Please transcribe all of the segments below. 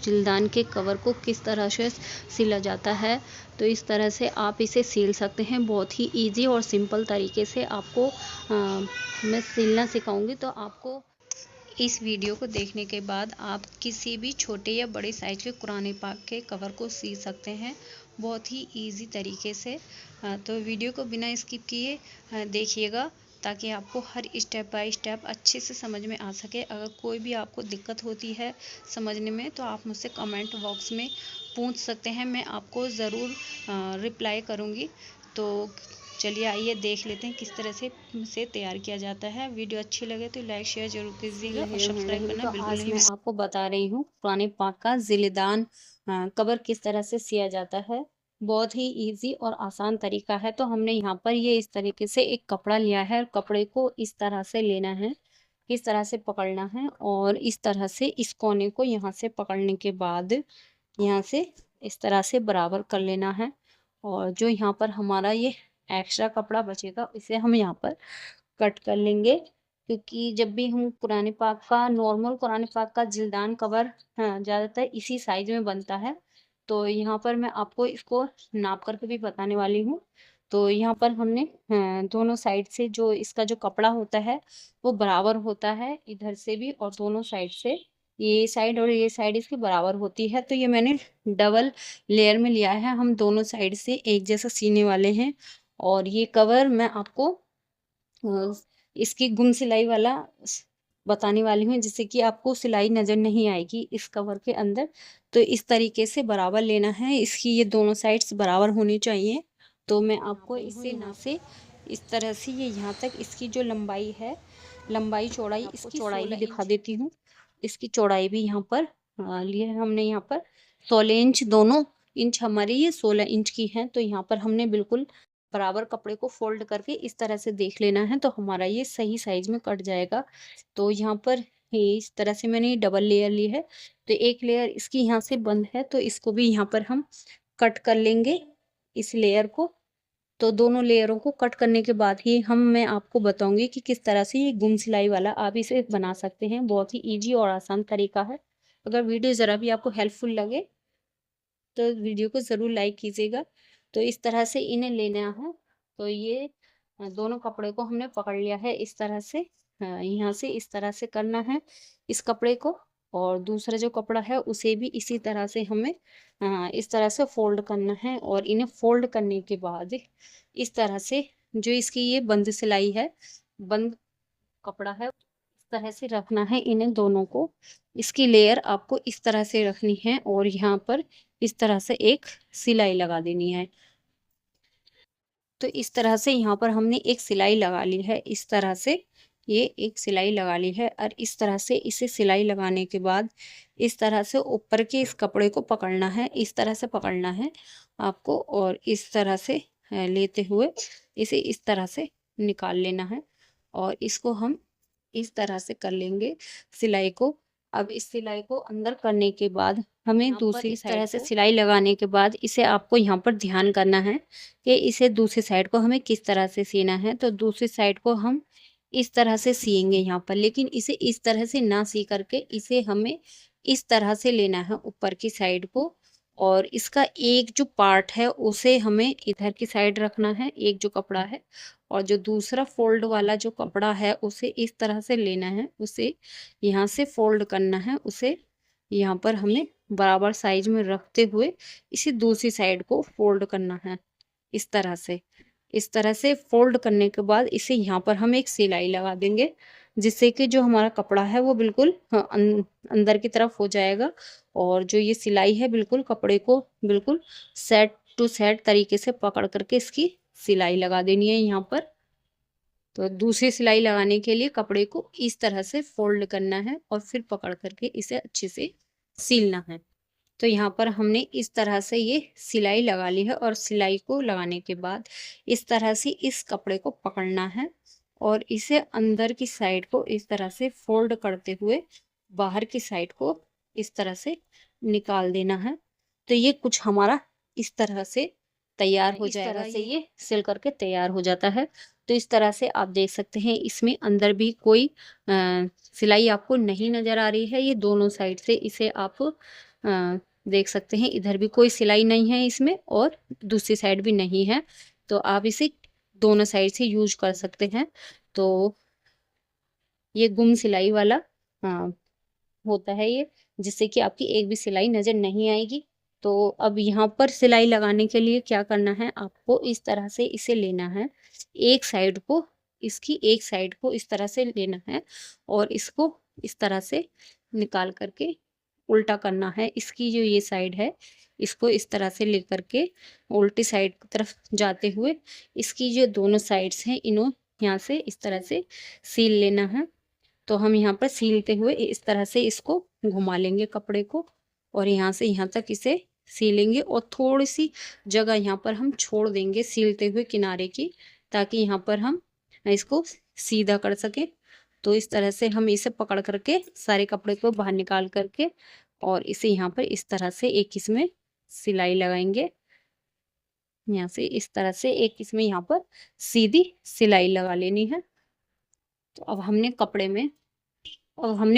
जिलदान के कवर को किस तरह से सिला जाता है। तो इस तरह से आप इसे सिल सकते हैं। बहुत ही इजी और सिंपल तरीके से आपको मैं सिलना सिखाऊंगी। तो आपको इस वीडियो को देखने के बाद आप किसी भी छोटे या बड़े साइज के कुरान पाक के कवर को सिल सकते हैं बहुत ही इजी तरीके से। तो वीडियो को बिना स्किप किए देखिएगा ताकि आपको हर स्टेप बाय स्टेप अच्छे से समझ में आ सके। अगर कोई भी आपको दिक्कत होती है समझने में तो आप मुझसे कमेंट बॉक्स में पूछ सकते हैं, मैं आपको ज़रूर रिप्लाई करूँगी। तो चलिए आइए देख लेते हैं किस तरह से तैयार किया जाता है। वीडियो अच्छी लगे तो लाइक शेयर जरूर कीजिएगा और सब्सक्राइब करना बिल्कुल नहीं। मैं आपको बता रही हूँ कुरान पाक का जिलेदान कवर किस तरह से सिया जाता है। बहुत ही इजी और आसान तरीका है। तो हमने यहाँ पर ये इस तरीके से एक कपड़ा लिया है और कपड़े को इस तरह से लेना है, इस तरह से पकड़ना है और इस तरह से इस कोने को यहाँ से पकड़ने के बाद यहाँ से इस तरह से बराबर कर लेना है। और जो यहाँ पर हमारा ये एक्स्ट्रा कपड़ा बचेगा इसे हम यहाँ पर कट कर लेंगे, क्योंकि जब भी हम कुरान पाक का नॉर्मल कुरान पाक का जिल्दान कवर ज़्यादातर इसी साइज में बनता है। तो यहाँ पर मैं आपको इसको नाप करके भी बताने वाली हूँ। तो यहाँ पर हमने दोनों साइड से जो इसका जो कपड़ा होता है वो बराबर होता है इधर से भी, और दोनों साइड से ये साइड और ये साइड इसकी बराबर होती है। तो ये मैंने डबल लेयर में लिया है। हम दोनों साइड से एक जैसा सीने वाले हैं। और ये कवर मैं आपको इसकी गुम सिलाई वाला बताने वाली हूँ, जिससे कि आपको सिलाई नज़र नहीं आएगी इस कवर के अंदर। तो इस तरीके से बराबर लेना है, इसकी ये दोनों साइड्स बराबर होनी चाहिए। तो मैं आपको इससे ना से इस तरह से ये यहाँ तक इसकी जो लंबाई है, लंबाई चौड़ाई इसकी चौड़ाई भी दिखा देती हूँ। इसकी चौड़ाई भी यहाँ पर लिए हमने यहाँ पर 16 इंच, दोनों इंच हमारी ये 16 इंच की है। तो यहाँ पर हमने बिल्कुल बराबर कपड़े को फोल्ड करके इस तरह से देख लेना है, तो हमारा ये सही साइज में कट जाएगा। तो यहाँ पर ये इस तरह से मैंने डबल लेयर ली है। तो एक लेयर इसकी यहाँ से बंद है तो इसको भी यहाँ पर हम कट कर लेंगे इस लेयर को। तो दोनों लेयरों को कट करने के बाद ही मैं आपको बताऊंगी कि किस तरह से ये गुम सिलाई वाला आप इसे बना सकते हैं। बहुत ही इजी और आसान तरीका है। अगर वीडियो ज़रा भी आपको हेल्पफुल लगे तो वीडियो को ज़रूर लाइक कीजिएगा। तो इस तरह से इन्हें लेना है। तो ये दोनों कपड़े को हमने पकड़ लिया है इस तरह से, यहाँ से इस तरह से करना है इस कपड़े को। और दूसरा जो कपड़ा है उसे भी इसी तरह से हमें इस तरह से फोल्ड करना है। और इन्हें फोल्ड करने के बाद इस तरह से जो इसकी ये बंद सिलाई है, बंद कपड़ा है, इस तरह से रखना है इन्हें दोनों को। इसकी लेयर आपको इस तरह से रखनी है और यहाँ पर इस तरह से एक सिलाई लगा देनी है। तो इस तरह से यहाँ पर हमने एक सिलाई लगा ली है। इस तरह से ये एक सिलाई लगा ली है और इस तरह से इसे सिलाई लगाने के बाद इस तरह से ऊपर के इस कपड़े को पकड़ना है, इस तरह से पकड़ना है आपको। और इस तरह से लेते हुए इसे इस तरह से निकाल लेना है और इसको हम इस तरह से कर लेंगे सिलाई को। अब इस सिलाई को अंदर करने के बाद हमें दूसरी इस तरह से सिलाई लगाने के बाद इसे आपको यहाँ पर ध्यान करना है कि इसे दूसरी साइड को हमें किस तरह से सीना है। तो दूसरी साइड को हम इस तरह से सिएंगे यहाँ पर, लेकिन इसे इस तरह से ना सी करके इसे हमें इस तरह से लेना है ऊपर की साइड को। और इसका एक जो पार्ट है उसे हमें इधर की साइड रखना है, एक जो कपड़ा है। और जो दूसरा फोल्ड वाला जो कपड़ा है उसे इस तरह से लेना है, उसे यहाँ से फोल्ड करना है, उसे यहाँ पर हमें बराबर साइज में रखते हुए इसी दूसरी साइड को फोल्ड करना है इस तरह से। इस तरह से फोल्ड करने के बाद इसे यहाँ पर हम एक सिलाई लगा देंगे, जिससे कि जो हमारा कपड़ा है वो बिल्कुल अंदर की तरफ हो जाएगा। और जो ये सिलाई है बिल्कुल कपड़े को बिल्कुल सेट टू सेट तरीके से पकड़ करके इसकी सिलाई लगा देनी है यहाँ पर। तो दूसरी सिलाई लगाने के लिए कपड़े को इस तरह से फोल्ड करना है और फिर पकड़ करके इसे अच्छे से सीलना है। तो यहाँ पर हमने इस तरह से ये सिलाई लगा ली है और सिलाई को लगाने के बाद इस तरह से इस कपड़े को पकड़ना है और इसे अंदर की साइड को इस तरह से फोल्ड करते हुए बाहर की साइड को इस तरह से निकाल देना है। तो ये कुछ हमारा इस तरह से तैयार हो जाएगा, से ये सिल करके तैयार हो जाता है। तो इस तरह से आप देख सकते हैं इसमें अंदर भी कोई सिलाई आपको नहीं नजर आ रही है। ये दोनों साइड से इसे आप देख सकते हैं इधर भी कोई सिलाई नहीं है इसमें और दूसरी साइड भी नहीं है। तो आप इसे दोनों साइड से यूज कर सकते हैं। तो ये गुम सिलाई वाला हाँ होता है ये, जिससे कि आपकी एक भी सिलाई नजर नहीं आएगी। तो अब यहाँ पर सिलाई लगाने के लिए क्या करना है, आपको इस तरह से इसे लेना है, एक साइड को, इसकी एक साइड को इस तरह से लेना है और इसको इस तरह से निकाल करके उल्टा करना है। इसकी जो ये साइड है इसको इस तरह से लेकर के उल्टी साइड की तरफ जाते हुए इसकी जो दोनों साइड्स हैं इन्हों यहाँ से इस तरह से सील लेना है। तो हम यहाँ पर सीलते हुए इस तरह से इसको घुमा लेंगे कपड़े को और यहाँ से यहाँ तक इसे सीलेंगे और थोड़ी सी जगह यहाँ पर हम छोड़ देंगे सीलते हुए किनारे की, ताकि यहाँ पर हम इसको सीधा कर सके। तो इस तरह से हम इसे पकड़ करके सारे कपड़े को बाहर निकाल करके और इसे यहाँ पर इस तरह से एक इसमें सिलाई लगाएंगे। यहाँ से इस तरह से एक इसमें यहाँ पर सीधी सिलाई लगा लेनी है। तो अब हमने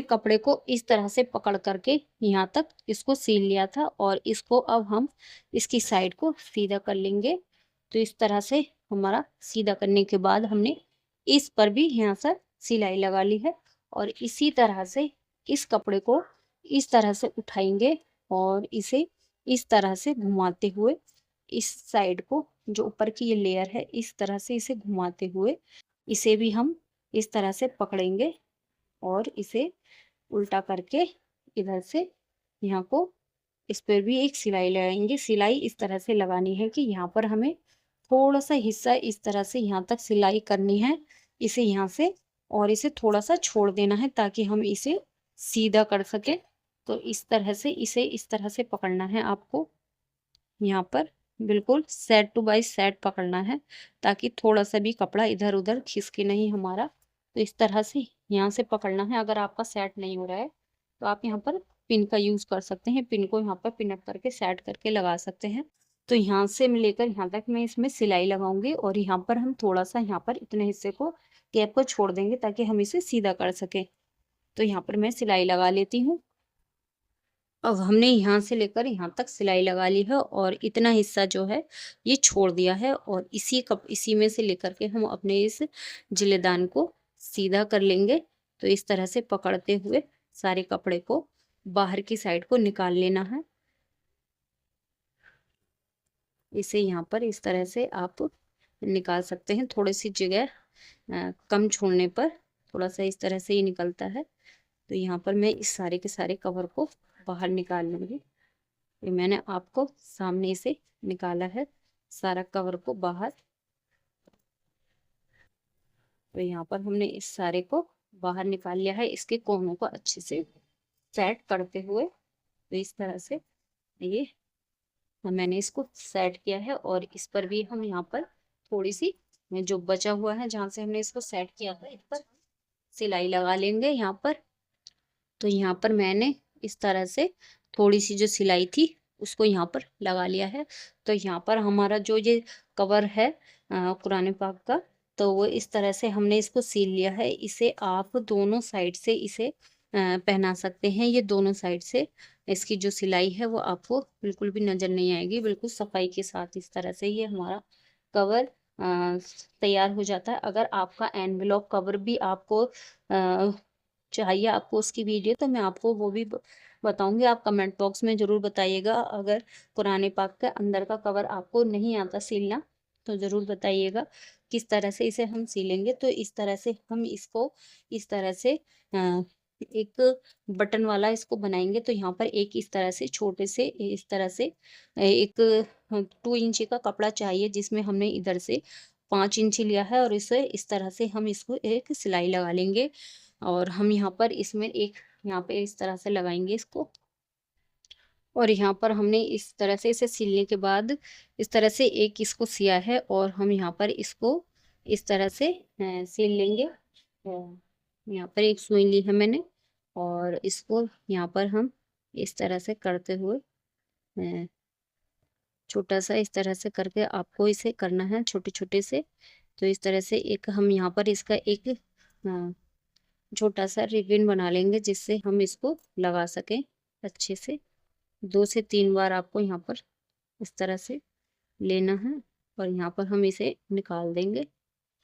कपड़े को इस तरह से पकड़ करके यहाँ तक इसको सील लिया था और इसको अब हम इसकी साइड को सीधा कर लेंगे। तो इस तरह से हमारा सीधा करने के बाद हमने इस पर भी यहाँ से सिलाई लगा ली है और इसी तरह से इस कपड़े को इस तरह से उठाएंगे और इसे इस तरह से घुमाते हुए इस साइड को, जो ऊपर की ये लेयर है, इस तरह से इसे घुमाते हुए इसे भी हम इस तरह से पकड़ेंगे और इसे उल्टा करके इधर से यहाँ को इस पर भी एक सिलाई लगाएंगे। सिलाई इस तरह से लगानी है कि यहाँ पर हमें थोड़ा सा हिस्सा इस तरह से यहाँ तक सिलाई करनी है, इसे यहाँ से, और इसे थोड़ा सा छोड़ देना है ताकि हम इसे सीधा कर सके। तो इस तरह से इसे इस तरह से पकड़ना है आपको, यहाँ पर बिल्कुल सेट टू बाई सेट पकड़ना है ताकि थोड़ा सा भी कपड़ा इधर उधर खिसके नहीं हमारा। तो इस तरह से यहाँ से पकड़ना है। अगर आपका सेट नहीं हो रहा है तो आप यहाँ पर पिन का यूज कर सकते हैं, पिन को यहाँ पर पिन अप करके सेट करके लगा सकते हैं। तो यहाँ से लेकर यहाँ तक मैं इसमें सिलाई लगाऊंगी और यहाँ पर हम थोड़ा सा यहाँ पर इतने हिस्से को गैप को छोड़ देंगे ताकि हम इसे सीधा कर सके। तो यहाँ पर मैं सिलाई लगा लेती हूँ। अब हमने यहाँ से लेकर यहाँ तक सिलाई लगा ली है और इतना हिस्सा जो है ये छोड़ दिया है और इसी में से लेकर के हम अपने इस जिलेदान को सीधा कर लेंगे। तो इस तरह से पकड़ते हुए सारे कपड़े को बाहर की साइड को निकाल लेना है। इसे यहाँ पर इस तरह से आप निकाल सकते हैं, थोड़ी सी जगह कम छोड़ने पर थोड़ा सा इस तरह से ही निकलता है। तो यहाँ पर मैं इस सारे के सारे कवर को बाहर निकाल लूंगी। ये मैंने आपको सामने से निकाला है सारा कवर को बाहर। तो यहाँ पर हमने इस सारे को बाहर निकाल लिया है, इसके कोनों को अच्छे से सेट करते हुए। तो इस तरह से ये मैंने इसको सेट किया है और इस पर भी हम यहाँ पर थोड़ी सी जो बचा हुआ है जहाँ से हमने इसको सेट किया था इस पर सिलाई लगा लेंगे यहाँ पर। तो यहाँ पर मैंने इस तरह से थोड़ी सी जो सिलाई थी उसको यहाँ पर लगा लिया है। तो यहाँ पर हमारा जो ये कवर है कुरान पाक का, तो वो इस तरह से हमने इसको सील लिया है। इसे आप दोनों साइड से इसे पहना सकते हैं। ये दोनों साइड से इसकी जो सिलाई है वो आपको बिल्कुल भी नजर नहीं आएगी, बिल्कुल सफाई के साथ। इस तरह से ये हमारा कवर तैयार हो जाता है। अगर आपका एनवेलप कवर भी आपको चाहिए आपको उसकी वीडियो, तो मैं आपको वो भी बताऊंगी। आप कमेंट बॉक्स में ज़रूर बताइएगा। अगर कुरान पाक के अंदर का कवर आपको नहीं आता सिलना तो ज़रूर बताइएगा किस तरह से इसे हम सिलेंगे। तो इस तरह से हम इसको इस तरह से एक बटन वाला इसको बनाएंगे। तो यहाँ पर एक इस तरह से छोटे से इस तरह से एक 2 इंची का कपड़ा चाहिए जिसमें हमने इधर से 5 इंची लिया है और इसे इस तरह से हम इसको एक सिलाई लगा लेंगे और हम यहाँ पर इसमें एक यहाँ पे इस तरह से लगाएंगे इसको। और यहाँ पर हमने इस तरह से इसे सिलने के बाद इस तरह से एक इसको सिया है और हम यहाँ पर इसको इस तरह से सिल लेंगे। यहाँ पर एक सुई ली है मैंने और इसको यहाँ पर हम इस तरह से करते हुए छोटा सा इस तरह से करके आपको इसे करना है छोटे छोटे से। तो इस तरह से एक हम यहाँ पर इसका एक छोटा सा रिबन बना लेंगे जिससे हम इसको लगा सकें अच्छे से। 2 से 3 बार आपको यहाँ पर इस तरह से लेना है और यहाँ पर हम इसे निकाल देंगे।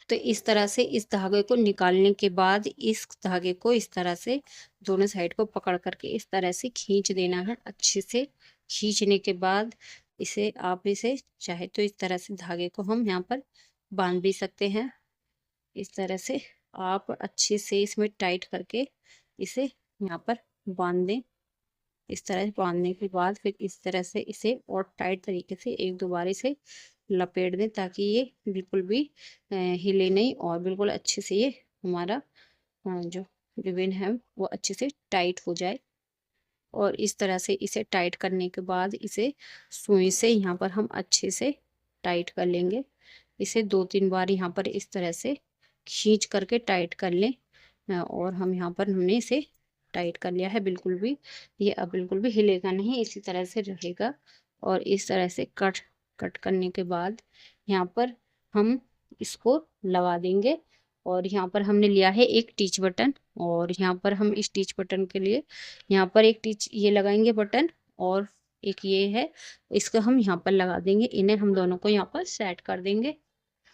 तो इस तरह से इस धागे को निकालने के बाद इस धागे को इस तरह से दोनों साइड को पकड़ करके इस तरह से खींच देना है। अच्छे से खींचने के बाद इसे चाहे तो इस तरह से धागे को हम यहाँ पर बांध भी सकते हैं। इस तरह से आप अच्छे से इसमें टाइट करके इसे यहाँ पर बांध दें। इस तरह बांधने के बाद फिर इस तरह से इसे और टाइट तरीके से एक दो बार इसे लपेट दें ताकि ये बिल्कुल भी हिले नहीं और बिल्कुल अच्छे से ये हमारा जो रिबन है वो अच्छे से टाइट हो जाए। और इस तरह से इसे टाइट करने के बाद इसे सुई से यहाँ पर हम अच्छे से टाइट कर लेंगे। इसे 2-3 बार यहाँ पर इस तरह से खींच करके टाइट कर लें। और हमने इसे टाइट कर लिया है। बिल्कुल भी ये अब बिल्कुल भी हिलेगा नहीं, इसी तरह से रहेगा। और इस तरह से कट करने के बाद यहाँ पर हम इसको लगा देंगे। और यहाँ पर हमने लिया है एक टीच बटन और यहाँ पर हम इस टीच बटन के लिए यहाँ पर एक टीच ये लगाएंगे बटन और एक ये है, इसको हम यहाँ पर लगा देंगे। इन्हें हम दोनों को यहाँ पर सेट कर देंगे।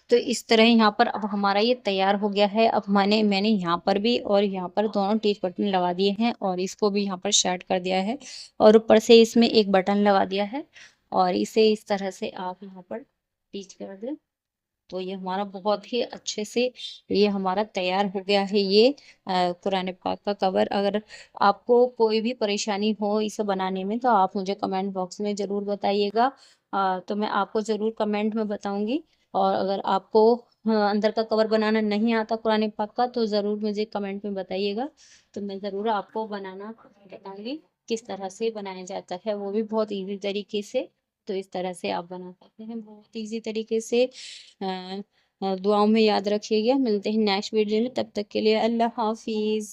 तो इस तरह यहाँ पर अब हमारा ये तैयार हो गया है। अब मैंने यहाँ पर भी और यहाँ पर दोनों टीच बटन लगा दिए हैं और इसको भी यहाँ पर सेट कर दिया है और ऊपर से इसमें एक बटन लगा दिया है और इसे इस तरह से आप यहाँ पर टीच कर दें। तो ये हमारा बहुत ही अच्छे से ये हमारा तैयार हो गया है ये कुरान पाक का कवर। अगर आपको कोई भी परेशानी हो इसे बनाने में तो आप मुझे कमेंट बॉक्स में ज़रूर बताइएगा। तो मैं आपको ज़रूर कमेंट में बताऊंगी। और अगर आपको अंदर का कवर बनाना नहीं आता कुरान पाक का तो ज़रूर मुझे कमेंट में बताइएगा। तो मैं ज़रूर आपको बनाना बताऊंगी किस तरह से बनाया जाता है, वो भी बहुत ईजी तरीके से। तो इस तरह से आप बना सकते हैं बहुत ईजी तरीके से। दुआओं में याद रखिएगा। मिलते हैं नेक्स्ट वीडियो में, तब तक के लिए अल्लाह हाफिज़।